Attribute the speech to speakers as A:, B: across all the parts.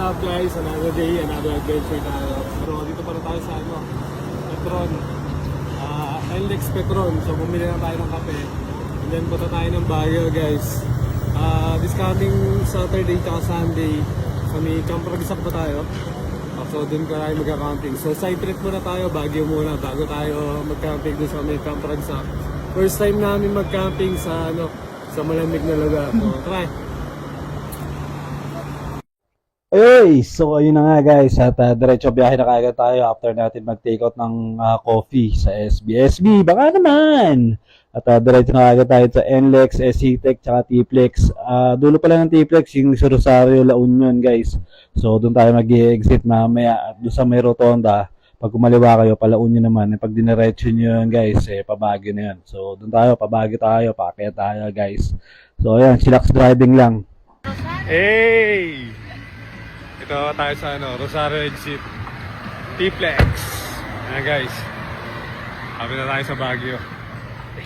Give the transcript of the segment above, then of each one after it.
A: up guys? Another day, another adventure tayo. Pero dito pa rin tayo sa Petron. NLEX Petron. So bumili na tayo ng kape. And then punta tayo ng Baguio guys. This coming Saturday tsaka Sunday. So may Camp Ragsak pa tayo. So dun ka tayo magka-camping. So side trip muna tayo, Baguio muna bago tayo mag-camping dun sa may Camp Ragsak. First time namin mag-camping sa sa malamig na lugar. So try.
B: Ay, so ayun na nga guys, at diretso biyahe na kaagad tayo after natin mag-take out ng coffee sa SB. Baka naman! At diretso na kaagad tayo sa NLEX, SCTEC, tsaka T-Flex. Dulo pala ng T-Flex, yung sa Rosario, La Union guys. So doon tayo mag-i-exit mamaya at doon sa may rotonda. Pag kumaliwa kayo, pala Union naman. Pag diniretso nyo yun guys, pabagyo na yun. So doon tayo, pabagyo tayo, pakaya tayo guys. So ayan, chillax driving lang.
A: Hey! Ito tayo sa Rosario Exit T-Flex. Ayan guys, kami na tayo sa Baguio.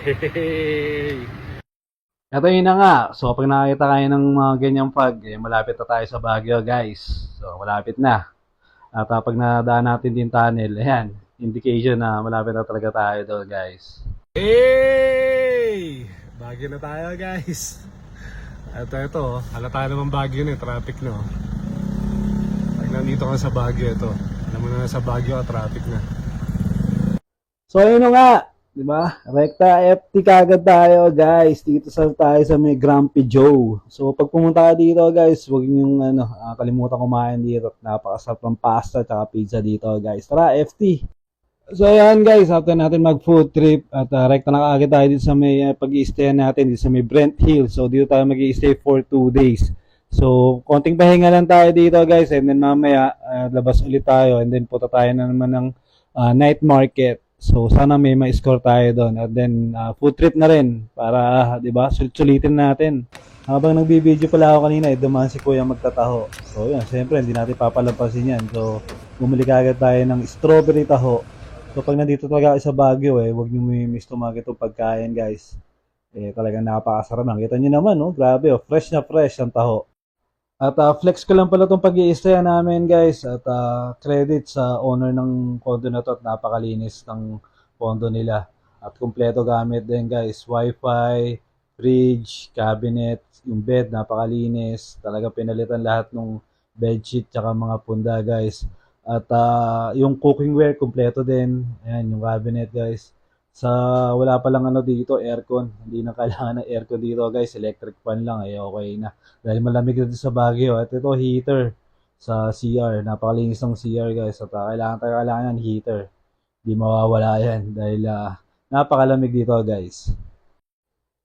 A: Hey!
B: Ito yun na nga. So pag nakakita kayo ng mga ganyang fog, malapit na tayo sa Baguio guys. So malapit na. At pag nadaan natin din tunnel, ayan, indication na malapit na talaga tayo doon guys.
A: Hey! Baguio na tayo guys. Ito, halata naman Baguio na, traffic na. Pag nandito ka sa Baguio, ito, alam mo na sa Baguio ka, traffic na.
B: So ayun na nga, di ba? Rekta FT kagad tayo guys. Dito tayo sa may Grumpy Joe. So pag pumunta ka dito guys, huwag niyong kalimutan kumain dito. Napakasarap ng pasta at pizza dito guys. Tara FT. So ayan guys, after natin mag food trip at rekta na kaagad tayo dito sa may pag-i-stay natin dito sa may Brent Hill. So dito tayo mag-i-stay for 2 days. So konting pahinga lang tayo dito guys, and then mamaya labas ulit tayo, and then punta tayo na naman ng night market. So sana may ma-score tayo doon, at then food trip na rin para 'di ba, sulit-sulitin natin. Habang nagbibideo pala ako kanina, dumaan si Kuya magtataho. So yun, siyempre hindi natin papalampasin yan. So bumili kaagad tayo ng strawberry taho. So pag nandito talaga sa Baguio, huwag niyo may tumagay itong pagkain guys. Talagang napakasarap. Nakita niyo naman, no? Grabe, fresh na fresh ang taho. At flex ko lang pala itong pag-i-stay namin guys. At credit sa owner ng condo na to, at napakalinis ng condo nila. At kumpleto gamit din guys. Wi-Fi, fridge, cabinet, yung bed napakalinis. Talaga pinalitan lahat ng bedsheet tsaka mga punda guys. At yung cookware kumpleto din. Ayan yung cabinet guys. Wala pa lang dito, aircon. Hindi na kailangan ng aircon dito guys. Electric fan lang, okay na. Dahil malamig dito sa Baguio. At ito heater sa CR. Napakalinis ng CR guys. At kailangan ng heater. Hindi mawawala yan dahil napakalamig dito guys.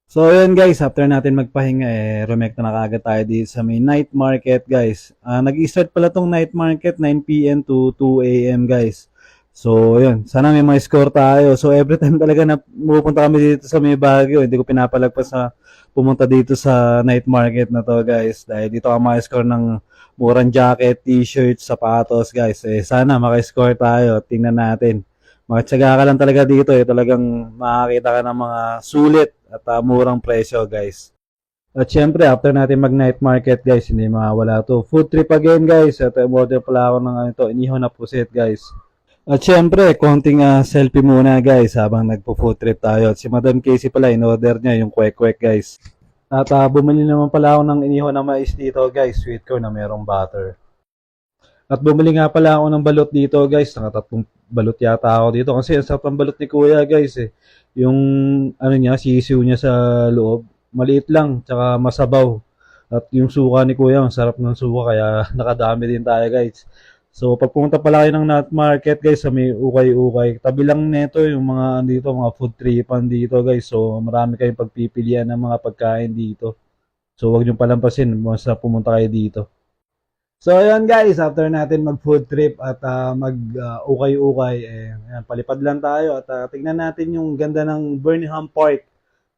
B: So yun guys, after natin magpahinga, rumekta na kaagad tayo dito sa may night market guys. Nag-i-start pala tong night market 9 PM to 2 AM guys. So yun, sana may mga score tayo. So every time talaga na pupunta kami dito sa may Baguio, hindi ko pinapalagpas na pumunta dito sa night market na to guys. Dahil dito ka maka-score ng murang jacket, t-shirt, sapatos guys. Sana maka-score tayo, tingnan natin. Magtsaga ka lang talaga dito, talagang makakita ka ng mga sulit at murang presyo guys. At syempre after natin mag night market guys, hindi mawala to food trip again guys. At order pala ako ng inihaw na pusit guys. At syempre konting selfie muna guys habang nagpo-food trip tayo. At si Madam Casey pala, in-order niya yung kwek-kwek guys. At bumili naman pala ako ng inihaw na mais dito guys, sweet corn na merong butter. At bumili nga pala ako ng balot dito guys. Nakatatlong balot yata ako dito. Kasi ang sarap ng balot ni Kuya guys Yung sisiw niya sa loob. Maliit lang, tsaka masabaw. At yung suka ni Kuya, ang sarap ng suka. Kaya nakadami din tayo guys. So pag pumunta pala kayo ng night market guys sa may ukay-ukay. Tabi lang nito yung mga mga food tripan dito guys. So marami kayong pagpipilian ng mga pagkain dito. So huwag niyong palampasin basta pumunta kayo dito. So ayun guys, after natin mag food trip at mag ukay-ukay, palipad lang tayo at tingnan natin yung ganda ng Burnham Park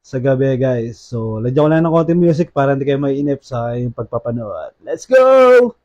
B: sa gabi guys. So lagyan ko lang ng konting music para hindi kayo mainip sa yung pagpapanood. Let's go!